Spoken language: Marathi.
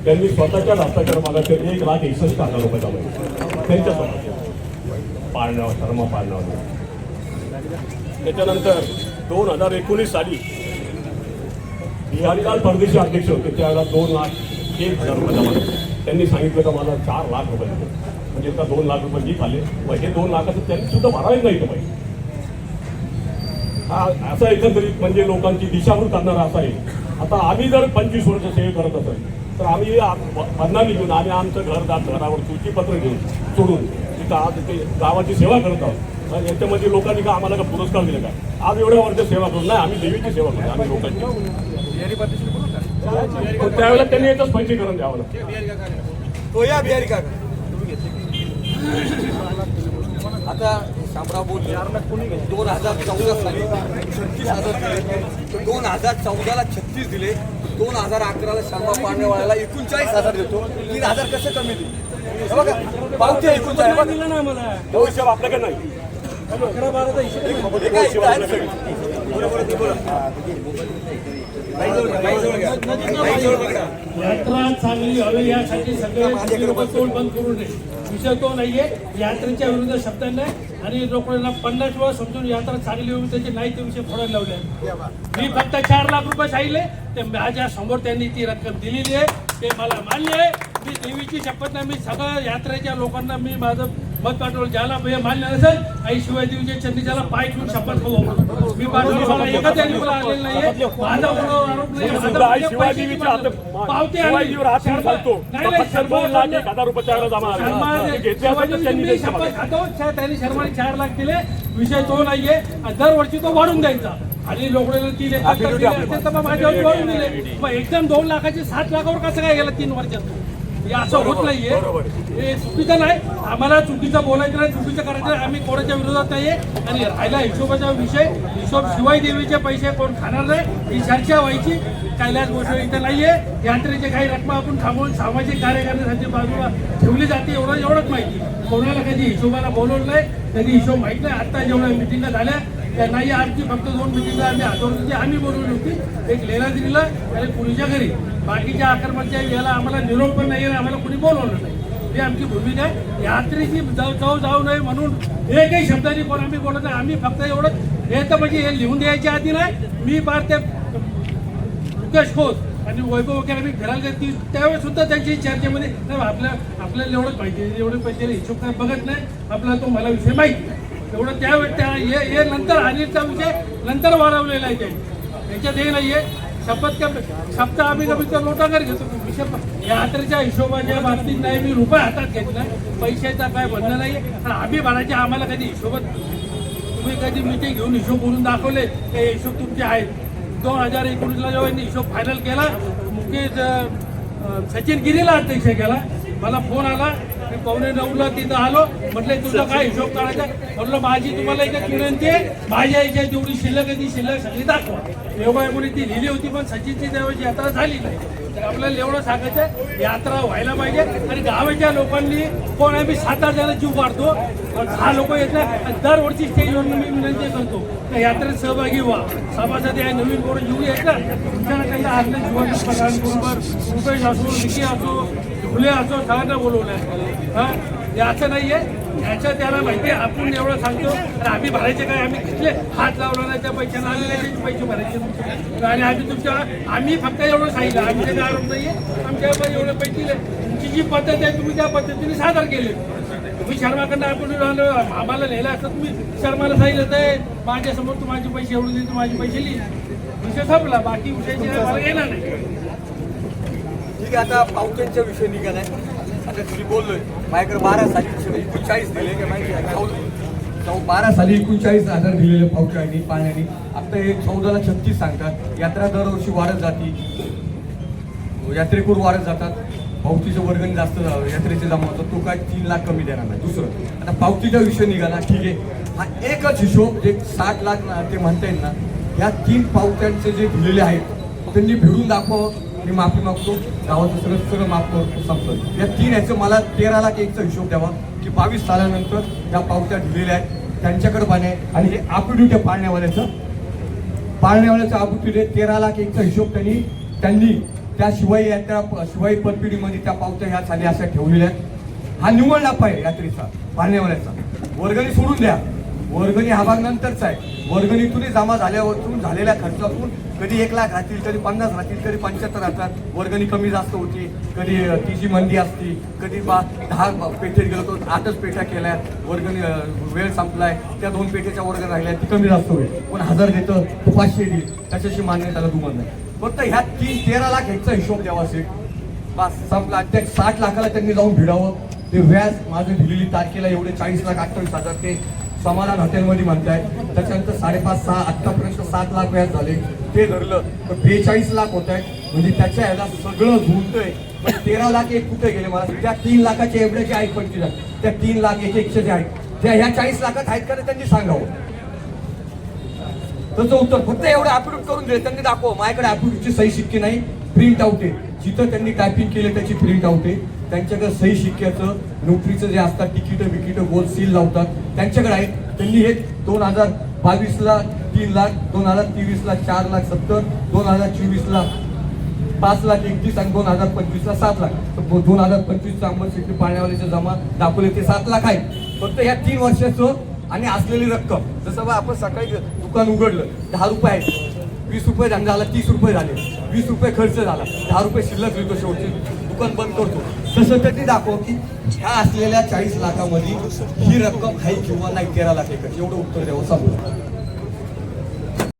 त्यांनी स्वतःच्या हस्ताक्षर मागायचे 1,61,000 त्यांच्या स्वतःच्या पाळण्यावर धर्म पाळण्यावर. त्याच्यानंतर 2019 साली बिहारीलाल परदेशी अध्यक्ष होते, त्यावेळेला 2,01,000 रुपये जमा झाले. त्यांनी सांगितलं का मला 4 लाख रुपये दिले, म्हणजे आता 2 लाख रुपये जी आले व हे 2 लाखाचं त्यांनी सुद्धा भरावे नाही पाहिजे. हा असा एकंदरीत म्हणजे लोकांची दिशाभूल करणारा असा आहे. आता आम्ही जर 25 वर्ष सेवे करत असेल तर आम्ही बदनामी घेऊन आम्ही आमचं घरावर सूचीपत्र घेऊन सोडून तिथं आज ते गावाची सेवा करत आहोत. याच्यामध्ये लोकांनी का आम्हाला का पुरस्कार दिले का? आज एवढ्या वर्ष सेवा करून नाही, आम्ही देवीची सेवा करतो आम्ही लोकांची. त्यावेळेला त्यांनी याचं स्पष्टीकरण द्यावं लागतं. आता शामराव बोलले 2014 साली 36,000 दिले, 2014ला 36 दिले, 2011ला शामराव पांडेवाळ्याला 39,000 देतो. 3,000 कसं कमी दिले? बघा पावते 39 दिला ना आम्हाला. तो हिशोब आपल्याकडे नाही. 11-12 यात्रा चांगली व्हावी यासाठी सगळे तोंड बंद करू नये. विषय तो नाहीये, यात्रेच्या विरुद्ध शब्द नाही आणि लोकांना 50 वेळा समजून यात्रा चांगली होईल त्याचे नाही ते विषय फोडायला लावले. मी फक्त 4 लाख रुपये सांगितले, ते माझ्या समोर त्यांनी ती रक्कम दिलेली आहे, ते मला मान्य आहे. मी देवीची शपथ नाही, मी सगळ्या यात्रेच्या लोकांना मी माझं मत पाठवलं. ज्याला मान्य नसेल आई शिवाय देवीच्या चंदीच्याला पाय ठेवून शपथ खाऊ. मी पाठवलं, मला एकच त्यांनी मला आलेलं नाहीये. माझा कोणावर आरोप नाही. पावते त्यांनी शर्माने 4 लाख दिले. विषय तो नाहीये. दरवर्षी तो वाढून द्यायचा आणि लोकांना 3 एकर माझ्यावर वाढून दिले. मग एकदम 2 लाखाचे 7 लाखावर कसं काय गेला 3 वर्षात? हे असं होत नाहीये. हे चुकीचं नाही. आम्हाला चुकीचं बोलायचं नाही, चुकीचं करायचं नाही. आम्ही कोणाच्या विरोधात नाहीये. आणि राहिला हिशोबाचा विषय, हिशोब शिवाय देवीचे पैसे कोण खाणार नाही ही चर्चा व्हायची. कैलास गोष्ट इथं नाहीये. यात्रेचे काही रक्कम आपण थांबवून सामाजिक कार्य करण्यासाठी बाजूला ठेवली जाते एवढंच माहिती. कोणाला कधी हिशोबाला बोलवलं नाही, कधी हिशोब माहीत नाही. आता जेवढ्या मिटिंगा झाल्या त्या नाही, आमची फक्त 2 मिटिंगा आम्ही आठवड्याची आम्ही बोलवली होती. एक लेलाद्रीला आणि पुरीच्या घरी. बाकीच्या आक्रमणच्या याला आम्हाला निरोप पण नाही, आम्हाला कुणी बोलवलं नाही. ही आमची भूमिका आहे. यात्रेची जाऊ नये म्हणून एकही शब्दाने कोण आम्ही बोलत नाही. आम्ही फक्त एवढं हे तर म्हणजे हे लिहून द्यायच्या आधी नाही, मी फार ते मुकेश खोत आणि वैभव वगैरे आम्ही फिरायला गेली त्यावेळेस सुद्धा त्यांची चर्चेमध्ये नाही आपल्याला एवढंच माहिती, एवढे पैसे हिशोब काय बघत नाही आपला, तो मला विषय माहिती एवढं. त्यावेळेस हे नंतर अनिलचा विषय नंतर वाढवलेला आहे त्यांनी. याच्यात हे नाहीये. शपथ आम्ही कमी तर लोटांगर घेतो. विषय यात्रेच्या हिशोबाच्या बाबतीत नाही, मी रुपये हातात घेतला, पैशाचा काय बंधन नाही. आणि आम्ही भरायचे आम्हाला कधी हिशोबात तुम्ही कधी मिटिंग घेऊन हिशोब बोलून दाखवले ते हिशोब तुमचे आहेत. 2019ला जेव्हा हिशोब फायनल केला, मुकेश सचिन गिरीला अध्यक्ष केला. मला फोन आला, मी 8:45ला तिथं आलो. म्हटलं तुझा काय हिशोब काढायचा? म्हटलं माझी तुम्हाला एक विनंती आहे, माझ्या याच्या जेवढी शिल्लक आहे ती शिल्लक सगळी दाखवा. योगायोगाने ती लिहिली होती, पण सचिनची त्यावेळेस यात्रा झाली नाही. तर आपल्याला एवढं सांगायचं यात्रा व्हायला पाहिजे. आणि गावाच्या लोकांनी कोण आम्ही 7-8 जण जीव काढतो, 6 लोक येत नाही. दरवर्षी स्टेजवर मी विनंती करतो त्या यात्रेत सहभागी व्हा. सभासद आहे, नवीन कोण जीव येत ना तुमच्या त्यांना आपल्या जीवाबरोबर रुपेश असो, निकी असो, फुले असो, सगळ्यांना बोलवलं आहे. हां याचं नाही आहे. याचं त्याला माहिती आहे. आपण एवढं सांगतो आणि आम्ही भरायचे काय? आम्ही घेतले हात लावला नाही त्या पैशाला, आम्ही नाही पैसे भरायचे. आणि आम्ही फक्त एवढं सांगितलं, आमचे काय आरोप नाही आहे. आमच्या एवढे पैसे दिले. तुमची जी पद्धत आहे तुम्ही त्या पद्धतीने सादर केले. तुम्ही शर्माकडनं आपण आम्हाला लिहिलं असतं, तुम्ही शर्माला सांगितलं तर माझ्यासमोर तू माझे पैसे एवढे दिले, तू माझे पैसे लिहिले, विषय संपला. बाकी विषयाची मला येणार नाही. ठीक आहे. आता पावत्यांचा विषय निघालाय. आता तुम्ही बोललोय माझ्याकडे 12 साली 39 दिले का माहिती आहे? 12 साली 39,000 दिलेले पावत्यांनी पाण्याने. आता हे 14ला 36 सांगतात. यात्रा दरवर्षी वाढत जाते, यात्रेकूर वाढत जातात. पावतीचं वर्गणी जास्त यात्रेचे जमा होतं, तो काय 3 लाख कमी देणार नाही. दुसरं आता पावतीचा विषय निघाला, ठीक आहे. हा एकच हिशोब जे 60 लाख ते म्हणता येईल ना, ह्या 3 पावत्यांचे जे दिलेले आहेत त्यांनी भिडून दाखवावं. मी माफी मागतो, गावाचं सगळं माफ करतो, संपलं. या 3 याचं मला 13 लाख एकचा हिशोब द्यावा की 22 सालानंतर या पावत्या दिलेल्या आहेत त्यांच्याकडे पाणी. आणि हे आपुट्यूट पाळण्यावाल्याचं आपुट्यूट 13 लाख एकचा हिशोब त्यांनी त्याशिवाय त्या शिवाय पतपिढीमध्ये त्या पावत्या ह्या खाली अशा ठेवलेल्या आहेत. हा निव्वळ नफा आहे यात्रेचा पाळण्यावाल्याचा. वर्गणी सोडून द्या, वर्गणी हा भाग नंतरचा आहे. वर्गणीतूनही जमा झाल्यावरून झालेल्या खर्चातून कधी 1 लाख राहतील, कधी 50 राहतील, कधी 75 राहतात. वर्गणी कमी जास्त होती, कधी तिची मंदी असती, कधी 10 पेठेत गेलो तो 8च पेठ्या केल्या, वर्गणी वेळ संपलाय, त्या 2 पेठेच्या वर्गणी राहिल्या, ती कमी जास्त होईल. पण 1000 देतं तो 500 देईल, त्याच्याशी मान्य त्याला दुमत नाही. फक्त ह्या 13 लाख ह्याचा हिशोब द्यावा असेल बस संपला. त्या 60 लाखाला त्यांनी जाऊन भिडावं. ते व्याज माझं दिलेली तारखेला एवढे 40,28,000 ते समाधान हॉटेलमध्ये म्हणताय. त्याच्यानंतर 5.5-6 आत्तापर्यंत 7 लाख व्याज झाले. ते धरलं तर 42 लाख होत आहे. म्हणजे त्याच्या ह्याला सगळं झुलतंय. पण 13 लाख एक कुठे गेले मला? त्या 3 लाखाचे एवढे जे आहेत 25 त्या 3 लाख एकशे जे आहेत त्या ह्या 40 लाखात आहेत का त्यांनी सांगावं. त्याचं उत्तर फक्त एवढं ॲप्रूव्ह करून दिले त्यांनी दाखव. माझ्याकडे ॲप्रूव्हची सही शिक्के नाही, प्रिंट आउट आहे. जिथं त्यांनी टायपिंग केलं त्याची प्रिंट आउट आहे. त्यांच्याकडे सही शिक्क्याचं नोटरीचं जे असतात तिकीटं गोल सील लावतात त्यांच्याकडे आहेत. त्यांनी हे 2022ला 3 लाख, 2023ला 4,70,000, 2024ला 5,31,000 आणि 2025ला 7 लाख. 2025चा अंमलशेती पाळण्यावाल्याचे जमा दाखवले ते 7 लाख आहेत. फक्त या 3 वर्षाचं आणि असलेली रक्कम. जसं बा आपण सकाळी दुकान उघडलं 10 रुपये आहेत, 20 रुपये धंदा झाला, 30 रुपये झाले, 20 रुपये खर्च झाला, 10 रुपये शिल्लक लिहितो, शेवटी दुकान बंद करतो. तसं त्यांनी दाखव की ह्या असलेल्या 40 लाखामध्ये ही रक्कम आहे किंवा नाही. 13 लाख एकच एवढं उत्तर द्यावं सांगू.